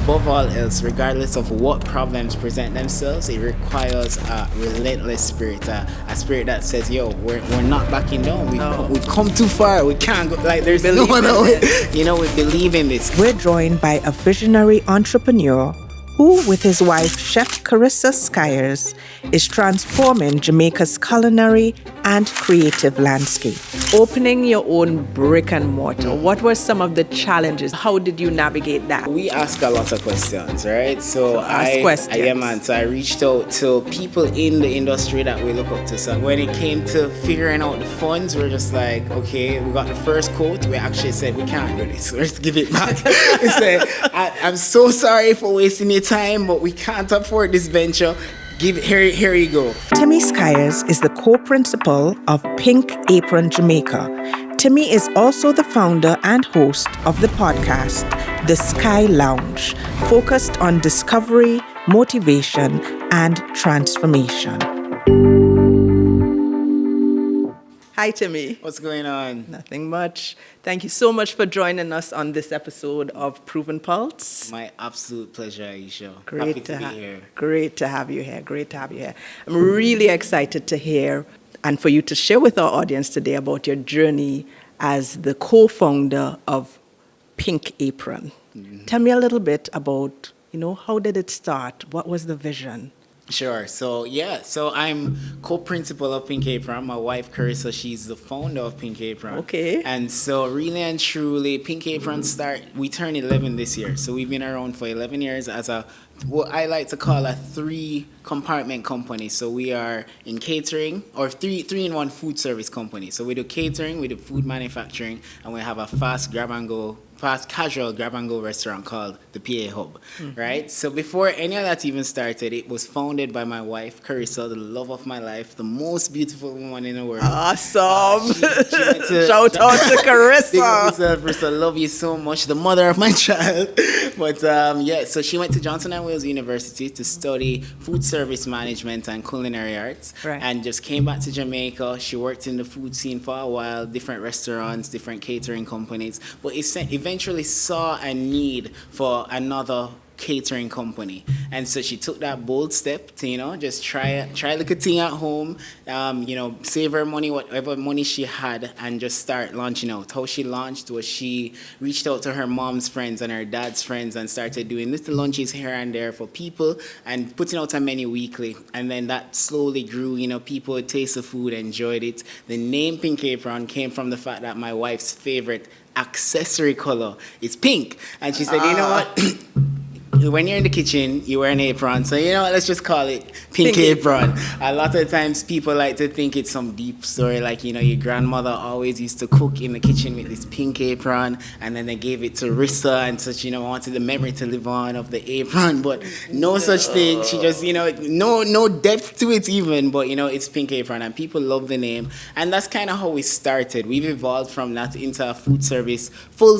above all else, regardless of what problems present themselves, it requires a relentless spirit, a spirit that says, yo, we're not backing down. We've come too far. We can't go. Like, there's no other way. You know, we believe in this. We're joined by a visionary entrepreneur who, with his wife, Chef Carissa Skyers, is transforming Jamaica's culinary and creative landscape. Opening your own brick and mortar, what were some of the challenges? How did you navigate that? We ask a lot of questions, right? So I reached out to people in the industry that we look up to. So when it came to figuring out the funds, we're just like, okay, we got the first quote. We actually said, we can't do this. Let's give it back. We said, I'm so sorry for wasting your time, but we can't afford this venture. Here you go. Timmy Skyers is the co-principal of Pink Apron Jamaica. Timmy is also the founder and host of the podcast, The Sky Lounge, focused on discovery, motivation, and transformation. Hi, Timmy. What's going on? Nothing much. Thank you so much for joining us on this episode of Proven Pulse. My absolute pleasure, Aisha. Great Happy to be here. Great to have you here. I'm really excited to hear and for you to share with our audience today about your journey as the co-founder of Pink Apron. Mm-hmm. Tell me a little bit about, how did it start? What was the vision? Sure. So I'm co-principal of Pink Apron. My wife, Carissa, she's the founder of Pink Apron. Okay. And so really and truly, Pink Apron we turned 11 this year. So we've been around for 11 years as what I like to call a 3-compartment company. So we are in catering, or three-in-one food service company. So we do catering, we do food manufacturing, and we have a fast casual grab-and-go restaurant called the PA Hub, right? So before any of that even started, it was founded by my wife, Carissa, the love of my life, the most beautiful woman in the world. Awesome. Shout out to Carissa. Carissa, love you so much, the mother of my child. But so she went to Johnson & Wales University to study food service management and culinary arts, right, and just came back to Jamaica. She worked in the food scene for a while, different restaurants, different catering companies, but eventually saw a need for another catering company, and so she took that bold step to just try like a thing at home, save her money, whatever money she had, and just start launching out. How she launched was she reached out to her mom's friends and her dad's friends and started doing little lunches here and there for people and putting out a menu weekly, and then that slowly grew. People would taste the food, enjoyed it. The name Pink Apron came from the fact that my wife's favorite accessory color is pink, and she said, you know what, when you're in the kitchen, you wear an apron, so let's just call it Pink Apron. A lot of times people like to think it's some deep story, like your grandmother always used to cook in the kitchen with this pink apron, and then they gave it to Rissa and such, wanted the memory to live on of the apron, but no such thing. She just no depth to it even, but it's Pink Apron, and people love the name, and that's kind of how we started. We've evolved from that into a full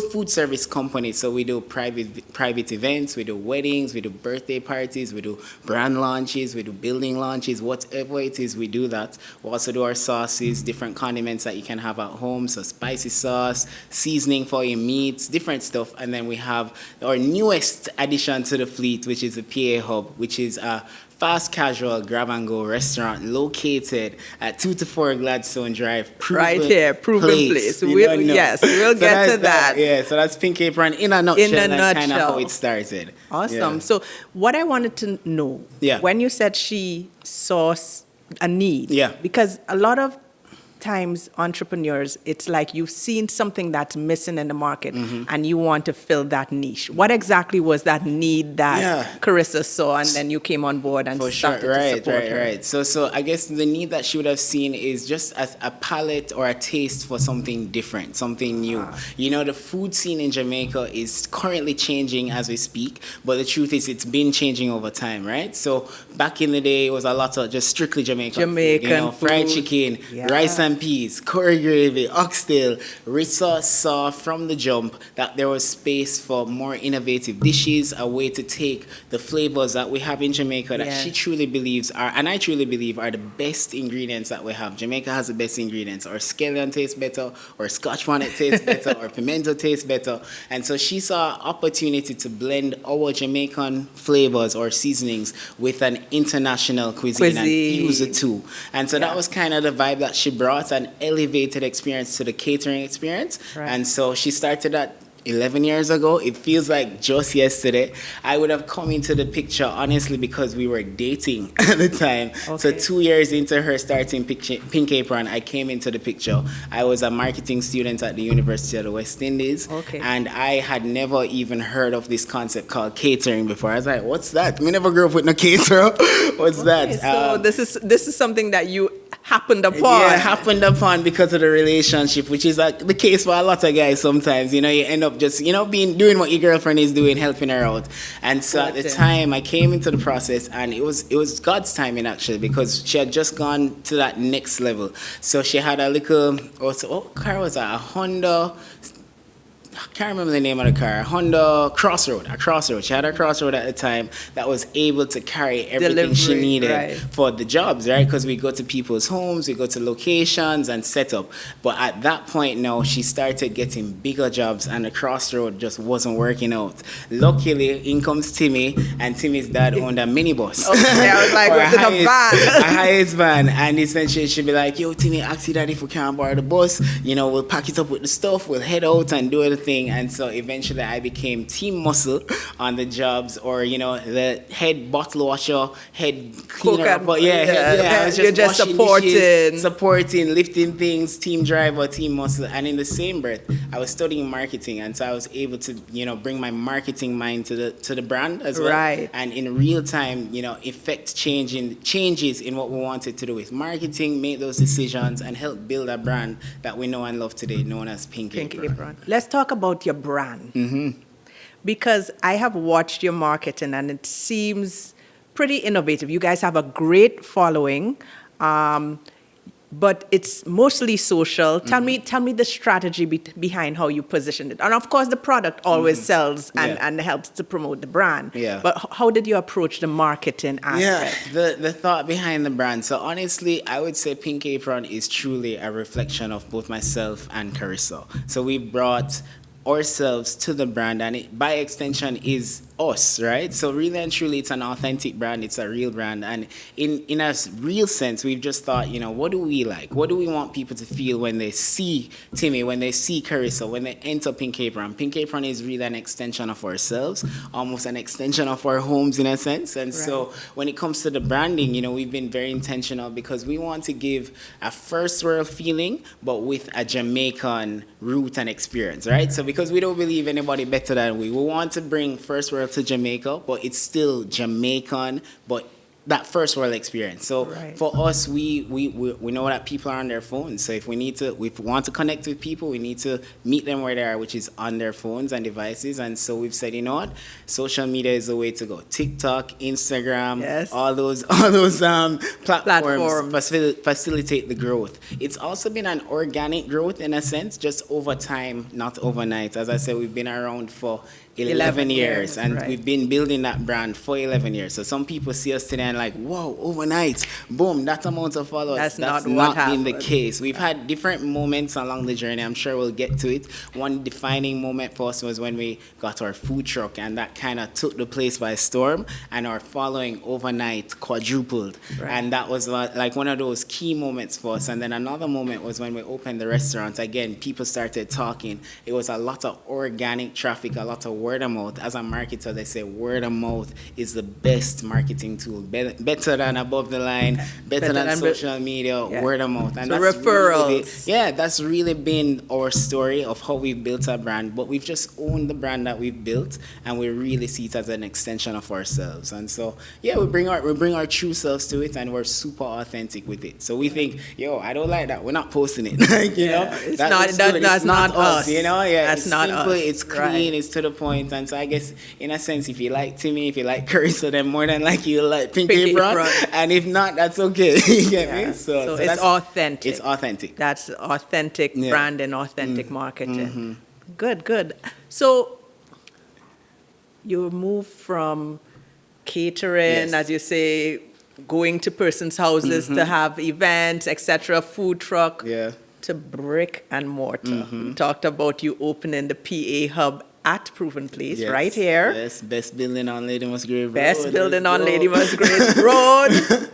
food service company. So we do private events, we do weddings, we do birthday parties, we do brand launches, we do building launches, whatever it is, we do that. We also do our sauces, different condiments that you can have at home, so spicy sauce, seasoning for your meats, different stuff. And then we have our newest addition to the fleet, which is the PA Hub, which is a fast casual grab-and-go restaurant located at 2-4 Gladstone Drive. Right here, Proven Place. We'll get to that. So that's Pink Apron in a nutshell. That's kind of how it started. Awesome. Yeah. So what I wanted to know, when you said she saw a need, because a lot of times entrepreneurs, it's like you've seen something that's missing in the market, and you want to fill that niche. What exactly was that need that Carissa saw, and then you came on board and started to support her? Right. So I guess the need that she would have seen is just as a palate or a taste for something different, something new. The food scene in Jamaica is currently changing as we speak, but the truth is it's been changing over time, right? So back in the day, it was a lot of just strictly Jamaican food, fried chicken, rice and and peas, curry gravy, oxtail. Rissa saw from the jump that there was space for more innovative dishes, a way to take the flavors that we have in Jamaica that she truly believes are, and I truly believe are the best ingredients that we have. Jamaica has the best ingredients. Our scallion tastes better, or Scotch bonnet tastes better, or pimento tastes better. And so she saw opportunity to blend our Jamaican flavors or seasonings with an international cuisine and fuse the two. And so that was kind of the vibe that she brought, an elevated experience to the catering experience. Right. And so she started that 11 years ago. It feels like just yesterday. I would have come into the picture, honestly, because we were dating at the time. Okay. So 2 years into her starting Pink Apron, I came into the picture. I was a marketing student at the University of the West Indies. Okay. And I had never even heard of this concept called catering before. I was like, what's that? We never grew up with no caterer. What's that? So this is something that you happened upon. Yeah, happened upon because of the relationship, which is like the case for a lot of guys sometimes. You know, you end up just, doing what your girlfriend is doing, helping her out. And so at the time, I came into the process, and it was God's timing, actually, because she had just gone to that next level. So she had a little, what car was that? A Honda, I can't remember the name of the car, Honda Crossroad. She had a Crossroad at the time that was able to carry everything she needed for the jobs, right? Because we go to people's homes, we go to locations and set up. But at that point now, she started getting bigger jobs, and the Crossroad just wasn't working out. Luckily, in comes Timmy, and Timmy's dad owned a minibus. Okay, I was like, what's a van? A highest van. And essentially, she'd be like, yo, Timmy, ask your dad if we can borrow the bus. We'll pack it up with the stuff, we'll head out and do it. Thing. And so eventually I became team muscle on the jobs, or the head bottle washer, head cleaner. But I was just supporting, lifting things, team driver, team muscle. And in the same breath, I was studying marketing, and so I was able to bring my marketing mind to the brand as well. Right. And in real time, effect changes in what we wanted to do with marketing, make those decisions, and help build a brand that we know and love today, known as Pink Apron. Let's talk about your brand. Mm-hmm. Because I have watched your marketing, and it seems pretty innovative. You guys have a great following, but it's mostly social. Mm-hmm. Tell me the strategy behind how you position it. And of course, the product always sells and helps to promote the brand. Yeah. But how did you approach the marketing aspect? Yeah, the thought behind the brand. So honestly, I would say Pink Apron is truly a reflection of both myself and Carissa. So we brought ourselves to the brand, and it by extension is us, right? So really and truly, it's an authentic brand, it's a real brand, and in a real sense, we've just thought, what do we like? What do we want people to feel when they see Timmy, when they see Carissa, when they enter Pink Apron? Pink Apron is really an extension of ourselves, almost an extension of our homes in a sense, and so when it comes to the branding, we've been very intentional because we want to give a first world feeling, but with a Jamaican root and experience, right? So because we don't believe anybody better than we want to bring first world to Jamaica, but it's still Jamaican, but that first world experience. So for us, we know that people are on their phones. So if we want to connect with people, we need to meet them where they are, which is on their phones and devices. And so we've said, social media is the way to go. TikTok, Instagram, all those platforms facilitate the growth. It's also been an organic growth in a sense, just over time, not overnight. As I said, we've been around for 11 years, and we've been building that brand for 11 years. So some people see us today and like, whoa, overnight, boom, that amount of followers. That's not been the case. We've had different moments along the journey. I'm sure we'll get to it. One defining moment for us was when we got our food truck, and that kind of took the place by storm, and our following overnight quadrupled. And that was like one of those key moments for us. And then another moment was when we opened the restaurant. Again, people started talking. It was a lot of organic traffic, a lot of word of mouth. As a marketer, they say word of mouth is the best marketing tool, better than above the line, better than social media. Word of mouth, and so that's referrals. That's really been our story of how we've built our brand. But we've just owned the brand that we've built, and we really see it as an extension of ourselves. And so we bring our true selves to it, and we're super authentic with it. So we think, I don't like that, we're not posting it. It's not us. That's not simple, us. It's clean, it's to the point. point. And so I guess, in a sense, if you like Timmy, if you like Carissa, then more than likely you'll like Pink Apron. And if not, that's okay. You get me? So it's authentic. It's authentic. That's authentic brand and authentic marketing. Good. So you move from catering, as you say, going to persons' houses to have events, etc., food truck, to brick and mortar. We talked about you opening the PA hub at Proven Place, right here. Yes, best building on Lady Musgrave Road. Best building on Lady Musgrave Road.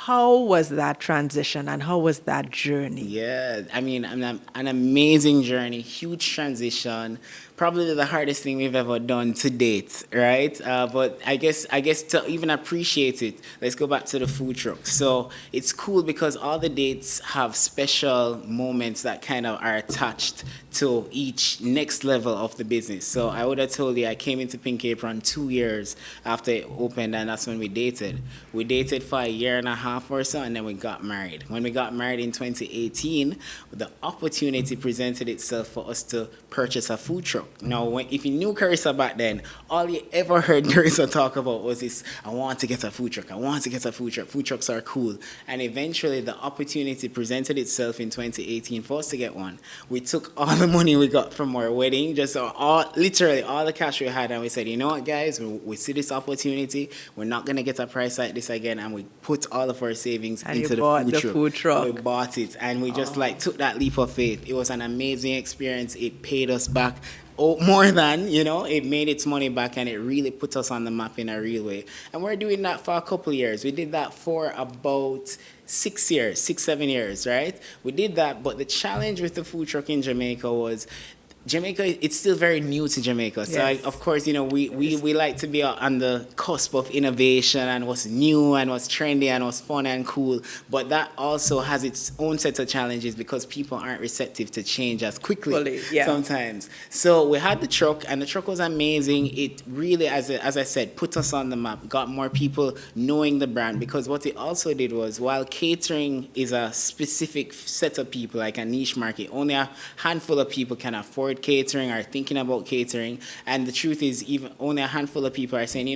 How was that transition and how was that journey? Yeah, I mean, an amazing journey, huge transition. Probably the hardest thing we've ever done to date, right? But I guess to even appreciate it, let's go back to the food truck. So it's cool because all the dates have special moments that kind of are attached to each next level of the business. So I would have told you I came into Pink Apron 2 years after it opened, and that's when we dated. We dated for a year and a half or so, and then we got married. When we got married in 2018, the opportunity presented itself for us to purchase a food truck. Now, if you knew Carissa back then, all you ever heard Carissa talk about was this, I want to get a food truck. I want to get a food truck. Food trucks are cool. And eventually, the opportunity presented itself in 2018 for us to get one. We took all the money we got from our wedding, literally all the cash we had, and we said, you know what, guys, we see this opportunity. We're not going to get a price like this again. And we put all of our savings into the food truck. We bought it, and we just took that leap of faith. It was an amazing experience. It paid us back more than, it made its money back, and it really put us on the map in a real way. And we're doing that for a couple of years. We did that for about 6 years, 7 years, right? We did that, but the challenge with the food truck in Jamaica was Jamaica, it's still very new to Jamaica. So, of course, we like to be on the cusp of innovation and what's new and what's trendy and what's fun and cool. But that also has its own set of challenges because people aren't receptive to change as quickly sometimes. So we had the truck, and the truck was amazing. It really, as I said, put us on the map, got more people knowing the brand, because what it also did was, while catering is a specific set of people, like a niche market, only a handful of people can afford catering, are thinking about catering, and the truth is, even only a handful of people are saying,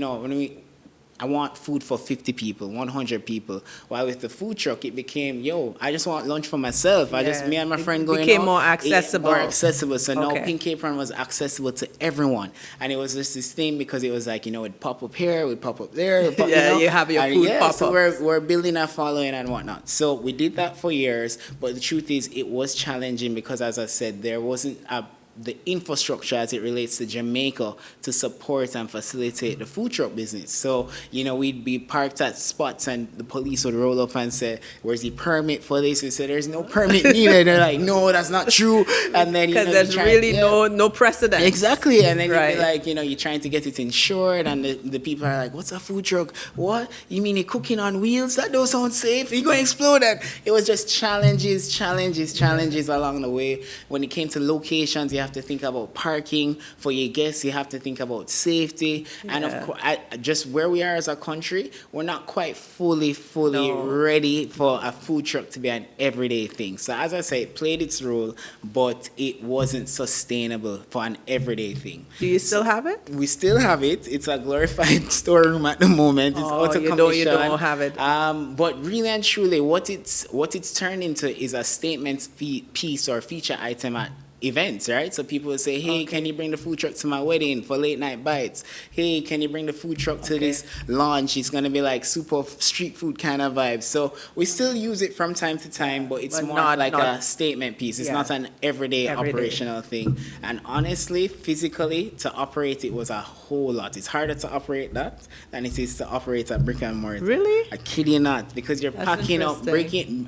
I want food for 50 people, 100 people. While with the food truck, it became, I just want lunch for myself. Me and my friend going out. It became more accessible. So now Pink Apron was accessible to everyone. And it was just this thing because it was like, it'd pop up here, it would pop up there. You have your food pop-ups. So we're building a following and whatnot. So we did that for years. But the truth is, it was challenging because, as I said, there wasn't the infrastructure as it relates to Jamaica to support and facilitate the food truck business. So, we'd be parked at spots and the police would roll up and say, where's the permit for this? We said, there's no permit needed. They're like, no, that's not true. And then, because there's really no precedent. Exactly. And then you'd be like, you're trying to get it insured, and the people are like, what's a food truck? What? You mean you're cooking on wheels? That don't sound safe. You're going to explode that. It was just challenges along the way. When it came to locations, you have to think about parking for your guests. You have to think about safety. And of course, just where we are as a country, we're not quite fully ready for a food truck to be an everyday thing. So as I say, it played its role, but it wasn't sustainable for an everyday thing. Do you still have it? We still have it. It's a glorified storeroom at the moment. It's out of commission. You don't have it. But really and truly, what it's turned into is a statement piece or feature item at events, right? So people will say, hey, can you bring the food truck to my wedding for late night bites? Hey, can you bring the food truck to this launch? It's going to be like super street food kind of vibes. So we still use it from time to time, but it's more like a statement piece. It's not an everyday operational thing. And honestly, physically, to operate it was a whole lot. It's harder to operate that than it is to operate a brick and mortar. Really? I kid you not, because you're packing up, breaking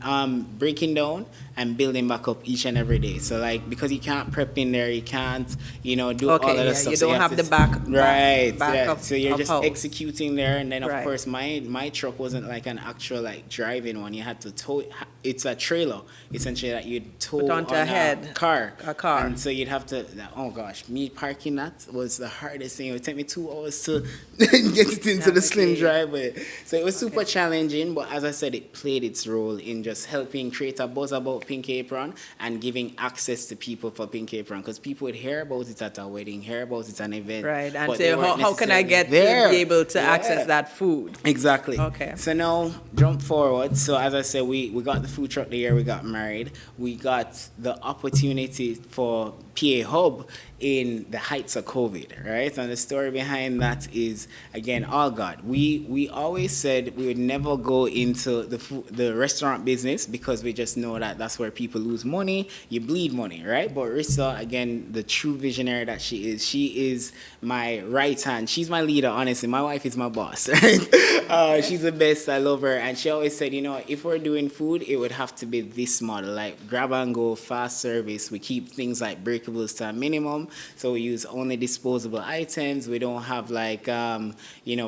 down and building back up each and every day. So because you can't prep in there, you can't, do all of that stuff. You don't have the backup. So you're just executing there, and then of course my truck wasn't like an actual driving one. You had to tow it. It's a trailer essentially that you'd tow on a car. And so you'd have to. Oh gosh, me parking that was the hardest thing. It would take me 2 hours to get it into the slim driveway. So it was super challenging, but as I said, it played its role in just helping create a buzz about Pink Apron and giving access to people for Pink Apron because people would hear about it at a wedding, hear about it at an event. Right, and say, how can I get to be able to access that food? Exactly. Okay. So now, jump forward. So as I said, we got the food truck the year we got married. We got the opportunity for PA Hub in the heights of COVID, right? And the story behind that is, again, all God. We always said we would never go into the restaurant business because we just know that that's where people lose money, you bleed money, right? But Rissa, again, the true visionary that she is my right hand. She's my leader, honestly. My wife is my boss, right? She's the best. I love her. And she always said, if we're doing food, it would have to be this model, like grab and go, fast service. We keep things like breakables to a minimum. So we use only disposable items. We don't have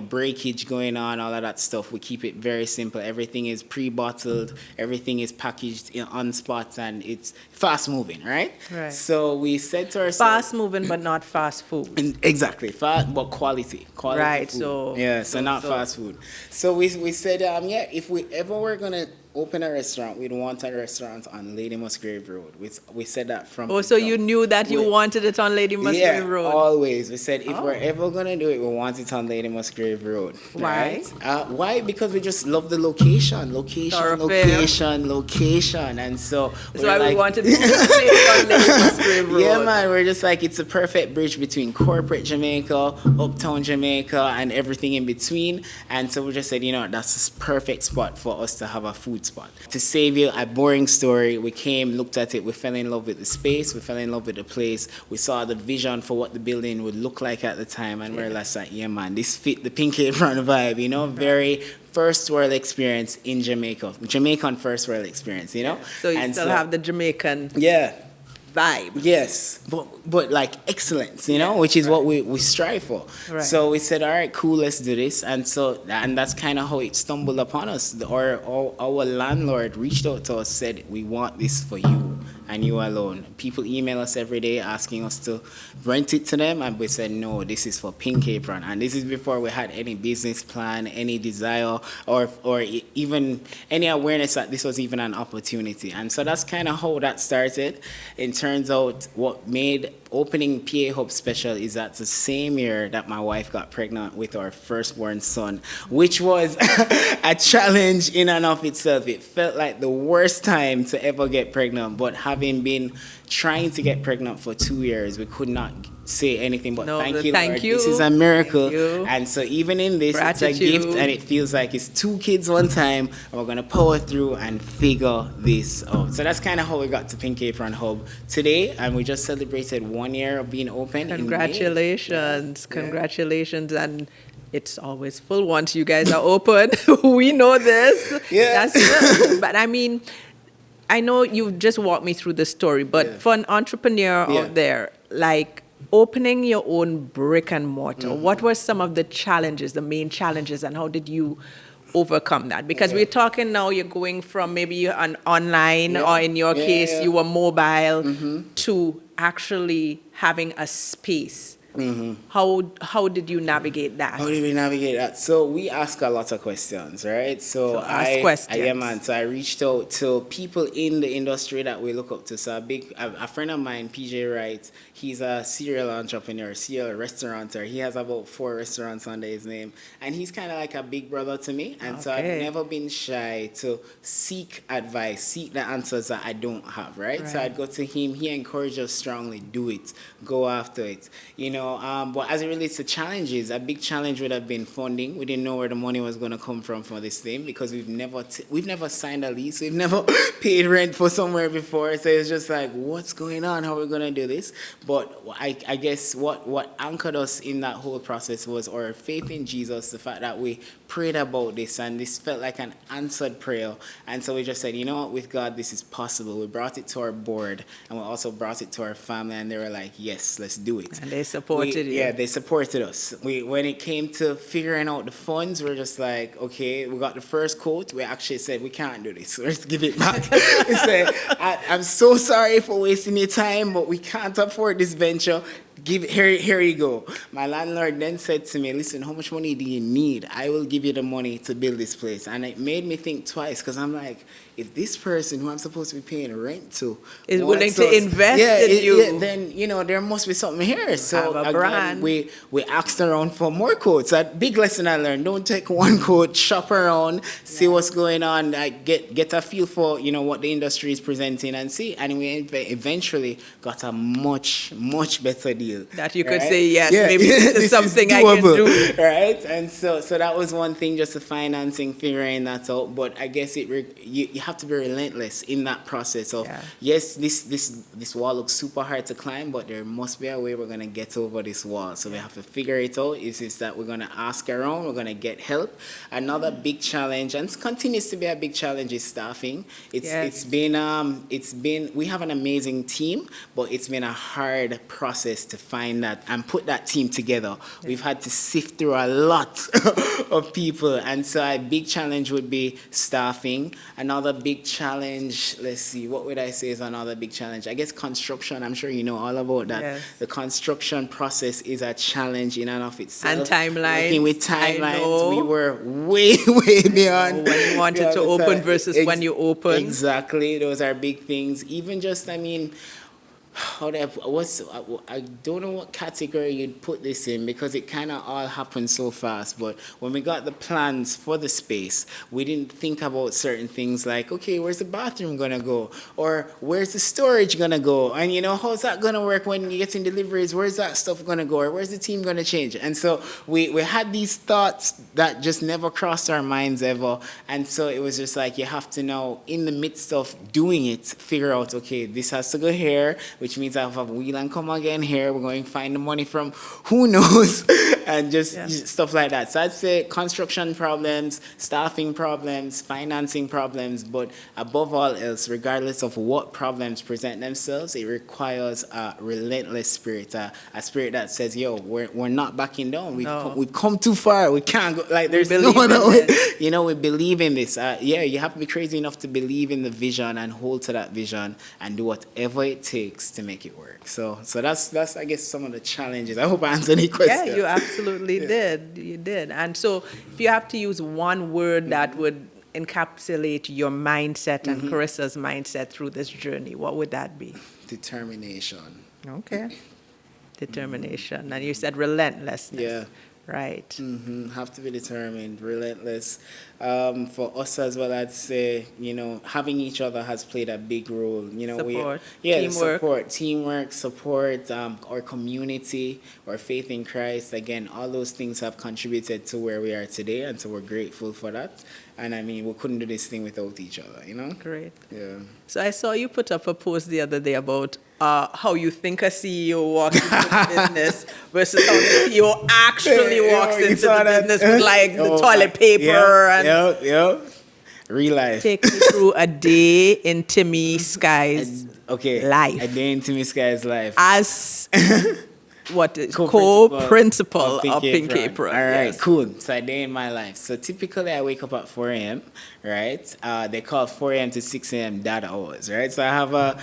breakage going on, all of that stuff. We keep it very simple. Everything is pre-bottled. Everything is packaged on spot, and it's fast moving, right? Right. So we said to ourselves, fast moving, but not fast food. Exactly, fast but quality. Right. Food. So not fast food. So we said, if we ever were gonna open a restaurant, we'd want a restaurant on Lady Musgrave Road. We said that from... Oh, so you knew that you wanted it on Lady Musgrave Road? Yeah, always. We said if we're ever going to do it, we want it on Lady Musgrave Road. Why? Right? Why? Because we just love the location. And so... That's why we wanted to stay on Lady Musgrave Road. Yeah, man. We're just like, it's a perfect bridge between corporate Jamaica, uptown Jamaica, and everything in between. And so we just said, that's a perfect spot for us to have a food spot. To save you a boring story, we came, looked at it, we fell in love with the space, we fell in love with the place, we saw the vision for what the building would look like at the time, and we're like, this fit the Pink Apron vibe, very first world experience in Jamaica. Jamaican first world experience, So you still have the Jamaican vibe. Yes, but like excellence, which is what we strive for. Right. So we said, all right, cool, let's do this. And that's kind of how it stumbled upon us. Our landlord reached out to us, said, we want this for you and you alone. People email us every day asking us to rent it to them, and we said, no, this is for Pink Apron. And this is before we had any business plan, any desire, or even any awareness that this was even an opportunity. And so that's kind of how that started. It turns out what made opening PA Hub special is that the same year that my wife got pregnant with our firstborn son, which was a challenge in and of itself. It felt like the worst time to ever get pregnant, but having been trying to get pregnant for 2 years, we could not say anything but thank you, Lord. This is a miracle. And so even in this, Gratitude. It's a gift, and it feels like it's 2 kids one time, and we're going to power through and figure this out. So that's kind of how we got to Pink Apron Hub today, and we just celebrated 1 year of being open. Congratulations. Congratulations. And it's always full once you guys are open. We know this. Yeah. That's but I mean, I know you just walked me through the story, but for an entrepreneur out there, like opening your own brick and mortar, what were some of the challenges, the main challenges, and how did you overcome that? Because we're talking now, you're going from maybe an online, or in your case, you were mobile, to actually having a space. How did you navigate that? How did we navigate that? So we ask a lot of questions, right? So ask questions. So I reached out to people in the industry that we look up to. So a friend of mine, PJ Wright, he's a serial entrepreneur, serial restaurateur. He has about 4 restaurants under his name, and he's kind of like a big brother to me. And so I've never been shy to seek advice, seek the answers that I don't have, right? So I'd go to him. He encouraged us strongly, do it, go after it, But as it relates to challenges, a big challenge would have been funding. We didn't know where the money was going to come from for this thing because we've never signed a lease. We've never paid rent for somewhere before. So it's just like, what's going on? How are we going to do this? But I guess what anchored us in that whole process was our faith in Jesus, the fact that we prayed about this, and this felt like an answered prayer. And so we just said, with God, this is possible. We brought it to our board, and we also brought it to our family, and they were like, yes, let's do it. And they supported you. Yeah, they supported us. When it came to figuring out the funds, we're just like, okay, we got the first quote. We actually said, we can't do this. Let's give it back. We said, I'm so sorry for wasting your time, but we can't afford this venture. Here you go. My landlord then said to me, listen, how much money do you need? I will give you the money to build this place. And it made me think twice, because I'm like, if this person who I'm supposed to be paying rent to is willing to invest in you, then, there must be something here. So have a again, brand. we asked around for more quotes. A big lesson I learned: don't take one quote, shop around, see what's going on, get a feel for what the industry is presenting and see. And we eventually got a much better deal. That you could say, yes, maybe this is something I can do. Right? And so that was one thing, just the financing, figuring that out. But I guess you have to be relentless in that process of, yes, this wall looks super hard to climb, but there must be a way we're going to get over this wall. So we have to figure it out. Is that we're going to ask around, we're going to get help. Another big challenge, and it continues to be a big challenge, is staffing. It's been we have an amazing team, but it's been a hard process to find that and put that team together. We've had to sift through a lot of people, and so a big challenge would be staffing. Another big challenge, let's see, what would I say is another big challenge? I guess construction. I'm sure you know all about that. Yes. The construction process is a challenge in and of itself. And timelines. Working with timelines, we were way beyond. When you wanted to open versus when you open. Exactly, those are big things. Even just, I don't know what category you'd put this in, because it kind of all happened so fast. But when we got the plans for the space, we didn't think about certain things like, okay, where's the bathroom gonna go, or where's the storage gonna go, and how's that gonna work when you get in deliveries? Where's that stuff gonna go, or where's the team gonna change? And so we had these thoughts that just never crossed our minds ever. And so it was just like, you have to now, in the midst of doing it, figure out, okay, this has to go here, which means I have a wheel and come again here. We're going to find the money from who knows, and just stuff like that. So I'd say construction problems, staffing problems, financing problems, but above all else, regardless of what problems present themselves, it requires a relentless spirit, a spirit that says, yo, we're not backing down. We've come too far. We can't go. Like, there's no other way. We believe in this. You have to be crazy enough to believe in the vision and hold to that vision and do whatever it takes to make it work. So that's I guess some of the challenges. I hope I answered any question. Yeah, you absolutely did. You did. And so if you have to use one word that would encapsulate your mindset and Carissa's mindset through this journey, what would that be? Determination. Okay. Determination. And you said relentlessness. Yeah. Right. Have to be determined, relentless. For us as well, I'd say, having each other has played a big role. Support. Teamwork, support, our community, our faith in Christ. Again, all those things have contributed to where we are today, and so we're grateful for that. And we couldn't do this thing without each other, Great. Yeah. So I saw you put up a post the other day about how you think a CEO walks into the business versus how the CEO actually walks into the business with the toilet paper and real life. Take me through a day in Timmy Sky's life. A day in Timmy Sky's life. As co-principal of Pink Apron. All right, cool. So a day in my life. So typically I wake up at 4 a.m., right? They call 4 a.m. to 6 a.m. dad hours, right? So I have a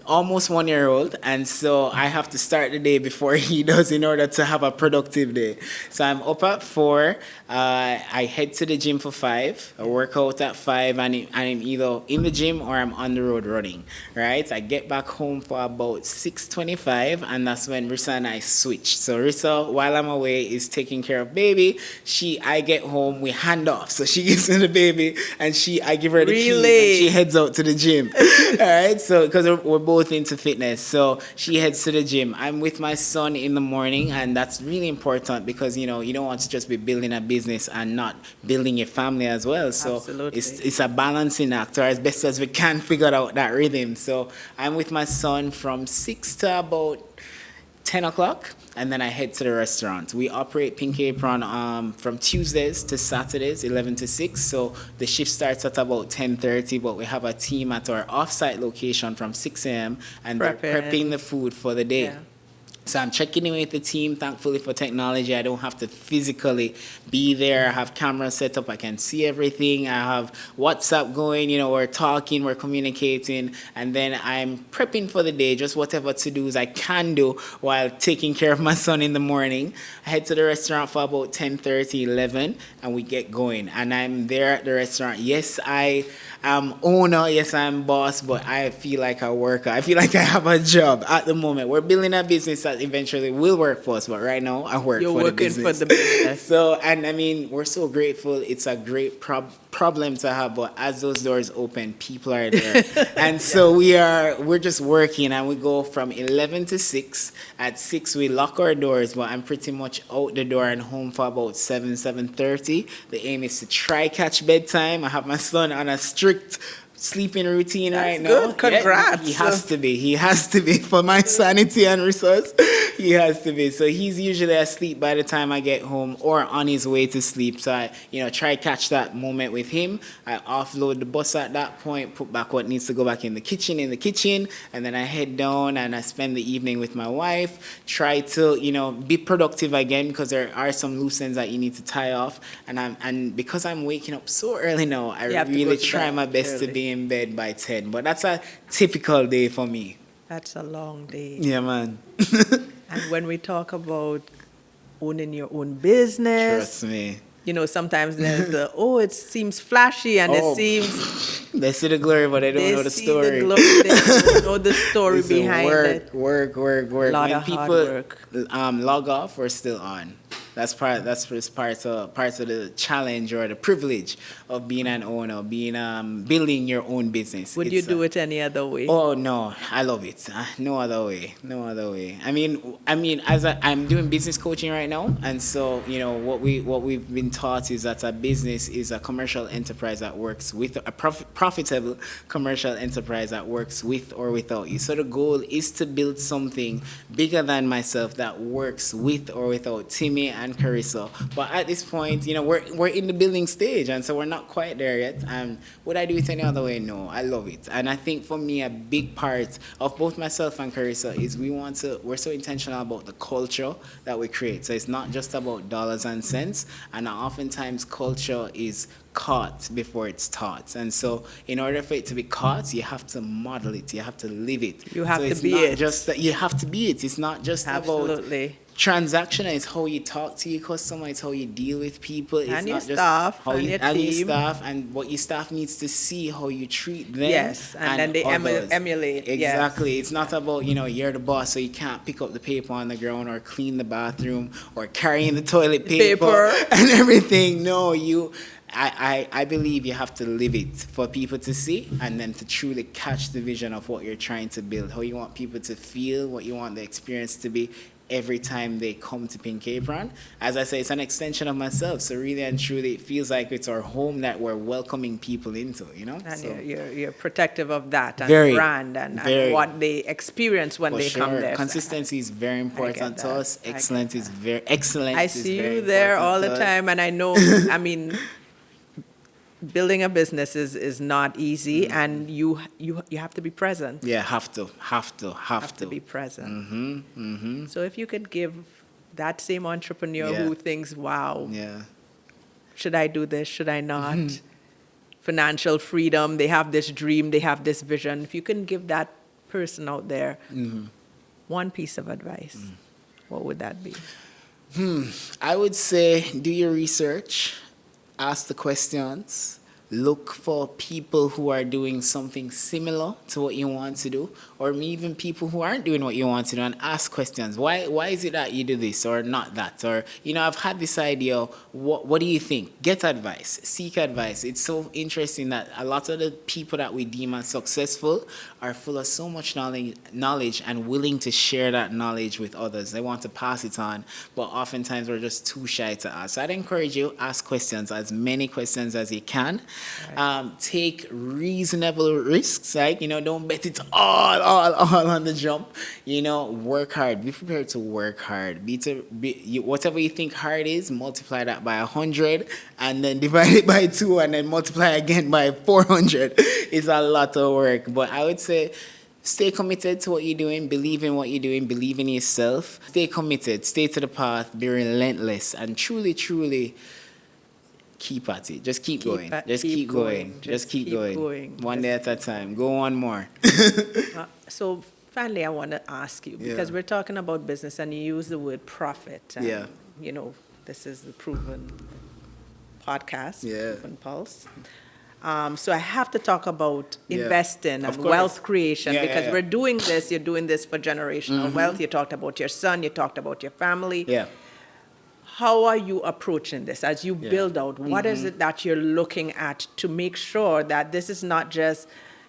almost 1-year-old, and so I have to start the day before he does in order to have a productive day. So I'm up at 4. I head to the gym for 5. I work out at 5, and I'm either in the gym or I'm on the road running, right? I get back home for about 6:25, and that's when Rissa and I switch. So Rissa, while I'm away, is taking care of baby. I get home, we hand off. So she gives me the baby, and I give her the keys, and she heads out to the gym. All right, so because we're both into fitness, so she heads to the gym. I'm with my son in the morning, and that's really important because you don't want to just be building a business and not building your family as well. So it's a balancing act, or as best as we can figure out that rhythm. So I'm with my son from 6 to about 10 o'clock, and then I head to the restaurant. We operate Pink Apron from Tuesdays to Saturdays, 11 to 6. So the shift starts at about 10:30, but we have a team at our off-site location from 6 a.m. and they're prepping the food for the day. So I'm checking in with the team. Thankfully for technology, I don't have to physically be there. I have cameras set up. I can see everything. I have WhatsApp going. We're talking, we're communicating. And then I'm prepping for the day, just whatever to-dos I can do while taking care of my son in the morning. I head to the restaurant for about 10:30, 11, and we get going. And I'm there at the restaurant. Yes, I am owner. Yes, I'm boss, but I feel like a worker. I feel like I have a job at the moment. We're building a business that eventually will work for us, but right now I work for the business. You're working for the business. So, and I mean, we're so grateful. It's a great problem to have, but as those doors open, people are there. And so we're just working, and we go from 11 to 6. At 6, we lock our doors, but I'm pretty much out the door and home for about 7:30. The aim is to try catch bedtime. I have my son on a strict sleeping routine right now. Good. Congrats. Yeah, he has to be for my sanity and resource. He has to be. So he's usually asleep by the time I get home or on his way to sleep. So I, try catch that moment with him. I offload the bus at that point, put back what needs to go back in the kitchen, and then I head down and I spend the evening with my wife. Try to, be productive again, because there are some loose ends that you need to tie off. And because I'm waking up so early now, I really try my best to be in bed by 10. But that's a typical day for me. That's a long day. Yeah, man. And when we talk about owning your own business, trust me. Sometimes there's it seems flashy and it seems... They see the glory, but they don't know the story. They don't know the story behind it. Work. A lot of hard work. Log off, we're still on. That's part of the challenge or the privilege of being an owner, building your own business. Would you do it any other way? Oh no, I love it. No other way. I mean, as I'm doing business coaching right now, and so what we've been taught is that a business is a commercial enterprise that works with a profitable commercial enterprise that works with or without you. So the goal is to build something bigger than myself that works with or without Timmy and Carissa. But at this point, we're in the building stage, and so we're not quite there yet. And would I do it any other way? No, I love it. And I think for me, a big part of both myself and Carissa is we're so intentional about the culture that we create. So it's not just about dollars and cents, and oftentimes culture is caught before it's taught. And so in order for it to be caught, you have to model it, you have to live it. You have to be it. You have to be it. It's not just Absolutely. About transactional. It's how you talk to your customer, it's how you deal with people. It's and your not staff, just how and your team. Staff, and what your staff needs to see, how you treat them. Yes, and then they emulate. Exactly. Yes. It's not about, you're the boss, so you can't pick up the paper on the ground or clean the bathroom or carrying the toilet paper. And everything. No, I believe you have to live it for people to see, and then to truly catch the vision of what you're trying to build, how you want people to feel, what you want the experience to be every time they come to Pink Apron. As I say, it's an extension of myself, so really and truly it feels like it's our home that we're welcoming people into, And so, you're protective of that and brand and what they experience when they come there. Consistency is very important to us. Excellence is very excellent. I see you there all the time, and I know, building a business is not easy, and you have to be present. Yeah, have to be present. So if you could give that same entrepreneur who thinks, wow, should I do this, should I not? Financial freedom, they have this dream, they have this vision. If you can give that person out there one piece of advice, what would that be? I would say do your research. Ask the questions, look for people who are doing something similar to what you want to do, or even people who aren't doing what you want to do, and ask questions. Why is it that you do this or not that? Or, I've had this idea, what do you think? Get advice, seek advice. It's so interesting that a lot of the people that we deem as successful are full of so much knowledge and willing to share that knowledge with others. They want to pass it on, but oftentimes we're just too shy to ask. So I'd encourage you, ask questions, as many questions as you can. Right. Take reasonable risks, like, don't bet it all on the jump. Work hard. Be prepared to work hard. Whatever you think hard is, multiply that by 100, and then divide it by 2, and then multiply again by 400. It's a lot of work. But I would say stay committed to what you're doing, believe in what you're doing, believe in yourself, stay committed, stay to the path, be relentless, and truly, truly keep at it. Just keep going. Just keep going. Just keep going. One day at a time. Go on more. So finally, I want to ask you, because we're talking about business and you use the word profit. And, you know, this is the Proven podcast, Proven Pulse. So I have to talk about investing and wealth creation, because we're doing this, you're doing this for generational wealth. You talked about your son, you talked about your family. Yeah. How are you approaching this as you build out? What is it that you're looking at to make sure that this is not just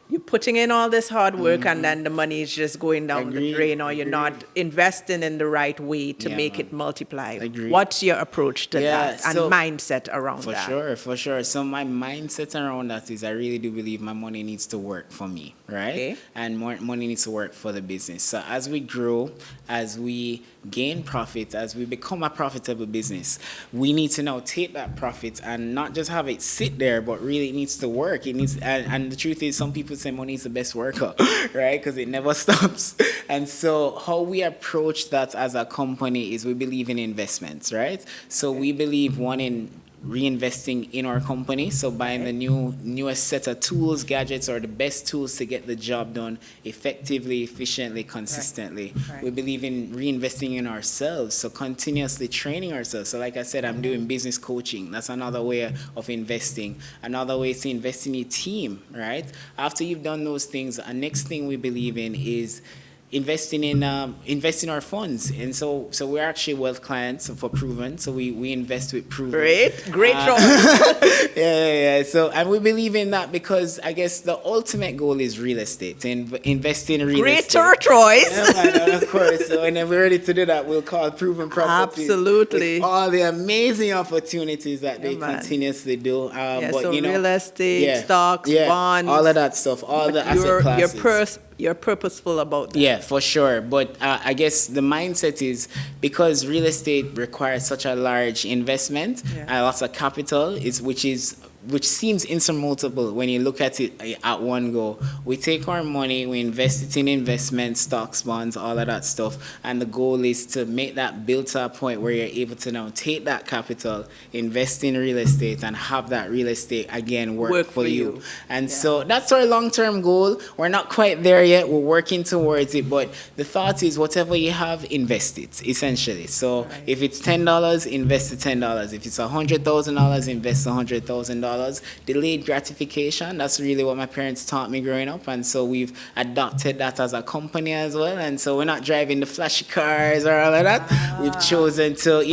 you're putting in all this hard work and then the money is just going down the drain, or you're not investing in the right way to make it multiply? What's your approach to that and mindset around that? For sure. So my mindset around that is I really do believe my money needs to work for me, right? Okay. And more money needs to work for the business. So as we grow, as we gain profit, as we become a profitable business, we need to now take that profit and not just have it sit there, but really it needs to work. It needs, and the truth is, some people say money is the best worker, right? Because it never stops. And so how we approach that as a company is we believe in investments, right? So we believe, one, in reinvesting in our company, so buying the newest set of tools, gadgets, or the best tools to get the job done effectively, efficiently, consistently. We believe in reinvesting in ourselves, so continuously training ourselves. So like I said, I'm doing business coaching. That's another way of investing. Another way is to invest in your team, right? After you've done those things, the next thing we believe in is investing in our funds. And so we're actually wealth clients for Proven, so we invest with Proven. Great choice. Yeah. So, and we believe in that because I guess the ultimate goal is real estate, and invest in real estate. Great choice. Yeah, of course. So when we're ready to do that, we'll call Proven Properties. Absolutely. With all the amazing opportunities that they continuously do. But so real estate, stocks, bonds, all of that stuff, all the asset classes. You're purposeful about that. Yeah, for sure. But I guess the mindset is, because real estate requires such a large investment and lots of capital, which seems insurmountable when you look at it at one go. We take our money, we invest it in investments, stocks, bonds, all of that stuff, and the goal is to make that build to a point where you're able to now take that capital, invest in real estate, and have that real estate again work for you. And so that's our long-term goal. We're not quite there yet. We're working towards it, but the thought is whatever you have, invest it, essentially. So if it's $10, invest the $10. If it's $100,000, invest $100,000. Delayed gratification, that's really what my parents taught me growing up, and so we've adopted that as a company as well. And so we're not driving the flashy cars or all of that. We've chosen to,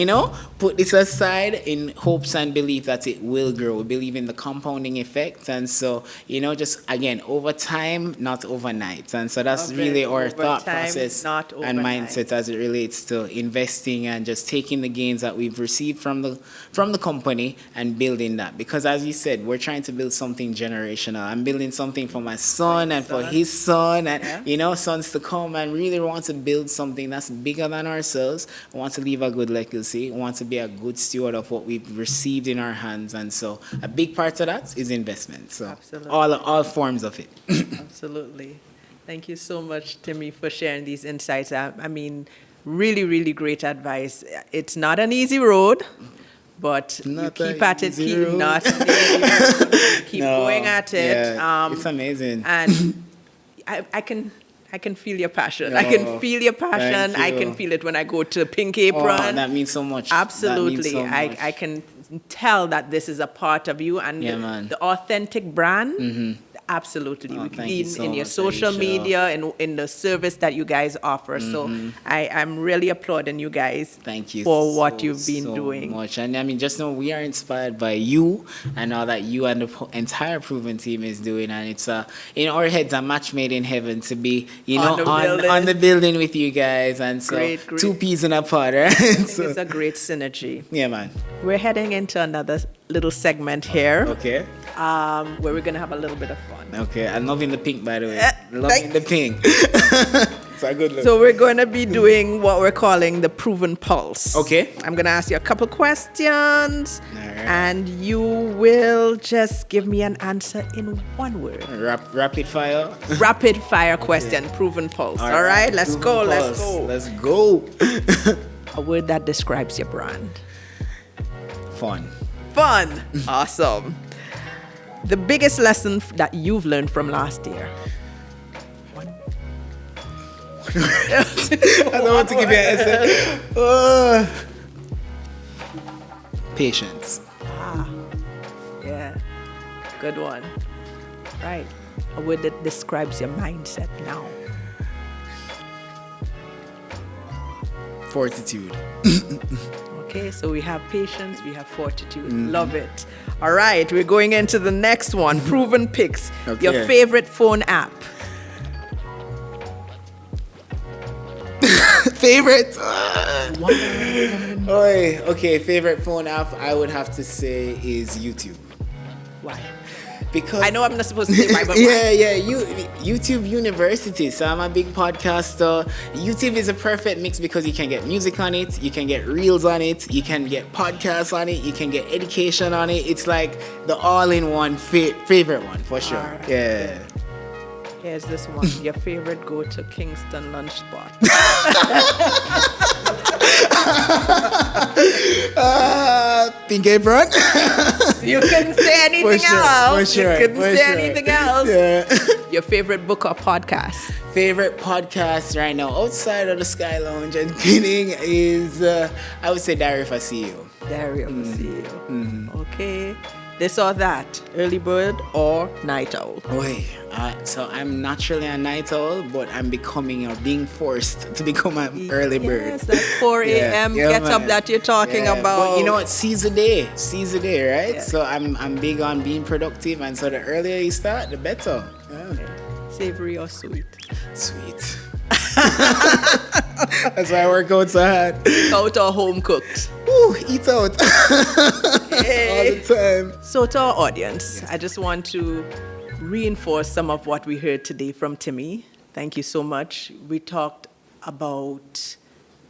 put this aside in hopes and belief that it will grow. We believe in the compounding effect, and so, just again, over time, not overnight. And so that's really our thought process and mindset as it relates to investing and just taking the gains that we've received from the company and building that. Because as you said, we're trying to build something generational. I'm building something for my son and for his son and, sons to come, and really want to build something that's bigger than ourselves. I want to leave a good legacy. I want to be a good steward of what we've received in our hands. And so a big part of that is investment. So all forms of it. Absolutely. Thank you so much, Timmy, for sharing these insights. I mean, really, really great advice. It's not an easy road, but you keep at it, keep going at it. It's amazing. And I can feel your passion. I can feel your passion. I can feel it when I go to Pink Apron. Oh, that means so much. Absolutely. I can tell that this is a part of you, and the authentic brand. Absolutely. In your social media and in the service that you guys offer. So I'm really applauding you guys. Thank you for what you've been doing. Much. And I mean, just know we are inspired by you and all that you and the entire Proven team is doing. And it's in our heads a match made in heaven to be, on the building with you guys. And so great. Two peas in a pod, right? It's a great synergy. Yeah, man. We're heading into another little segment here. Okay. Where we're going to have a little bit of fun. Okay. I'm loving the pink, by the way. Loving the pink. It's a good look. So we're going to be doing what we're calling the proven pulse. Okay. I'm going to ask you a couple questions. All right. And you will just give me an answer in one word. Rapid fire? Rapid fire question, proven pulse. All right, let's go. Let's go. A word that describes your brand. Fun. Awesome. The biggest lesson that you've learned from last year. I don't want to give you an answer. Patience. Yeah, good one. Right. A word that describes your mindset now. Fortitude. Okay, so we have patience, we have fortitude. Love it. All right, we're going into the next one. Proven picks. Okay. Your favorite phone app. Favorite? Okay, favorite phone app I would have to say is YouTube. Why? Because I know I'm not supposed to say why, but YouTube University. So I'm a big podcaster. YouTube is a perfect mix because you can get music on it, you can get reels on it, you can get podcasts on it, you can get education on it. It's like the all-in-one favorite one for sure. Right. Yeah. Here's this one. Your favorite go to Kingston lunch spot. Pink Apron. You couldn't say anything else. You couldn't say anything else. Yeah. Your favorite book or podcast? Favorite podcast right now outside of the Sky Lounge and Pinning is, I would say, Diary of a CEO. Diary of a CEO. Okay. This or that, early bird or night owl? So I'm naturally a night owl, but I'm becoming or being forced to become an early bird. Yes, that 4 a.m. get up that you're talking about. But you know what? Seize the day, right? Yeah. So I'm big on being productive, and so the earlier you start, the better. Yeah. Okay. Savory or sweet? Sweet. That's why I work out so hard. Out or home cooked? Ooh, eat out. All the time. So to our audience, yes. I just want to reinforce some of what we heard today from Timmy. Thank you so much. We talked about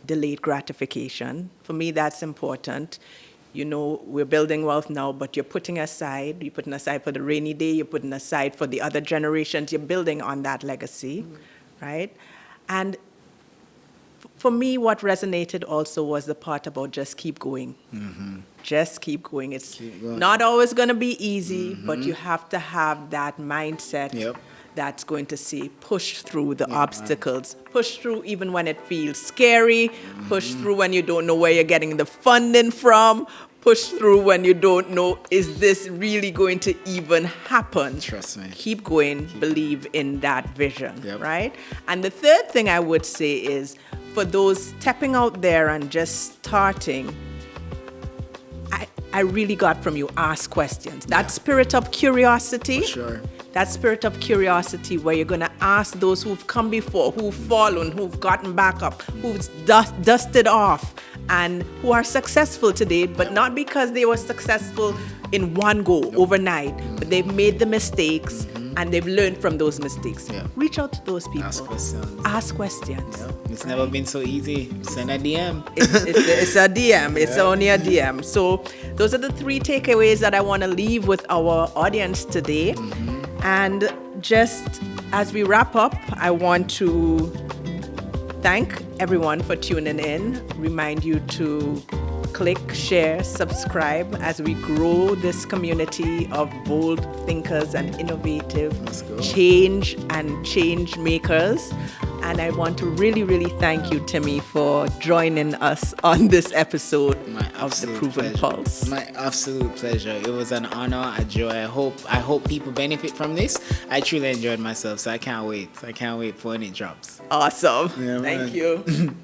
delayed gratification. For me, that's important. You know, we're building wealth now, but you're putting aside for the rainy day, you're putting aside for the other generations, you're building on that legacy, right? And for me, what resonated also was the part about just keep going. Mm-hmm. Just keep going. It's not always going to be easy, but you have to have that mindset that's going to say push through the obstacles, push through even when it feels scary, push through when you don't know where you're getting the funding from, push through when you don't know, is this really going to even happen? Trust me. Keep going, believe in that vision, right? And the third thing I would say is, for those stepping out there and just starting, I really got from you, ask questions. That spirit of curiosity. For sure. That spirit of curiosity where you're going to ask those who've come before, who've fallen, who've gotten back up, who've dusted off, and who are successful today, but not because they were successful in one go overnight, but they've made the mistakes and they've learned from those mistakes. Reach out to those people. Ask questions. It's never been so easy. Send a DM. It's a DM. It's only a DM. So those are the 3 takeaways that I want to leave with our audience today. And just as we wrap up, I want to thank everyone for tuning in. Remind you to click, share, subscribe as we grow this community of bold thinkers and innovative change makers. And I want to really, really thank you, Timmy, for joining us on this episode of The Proven Pulse. My absolute pleasure. It was an honor, a joy. I hope people benefit from this. I truly enjoyed myself, so I can't wait. I can't wait for when it drops. Awesome. Thank you.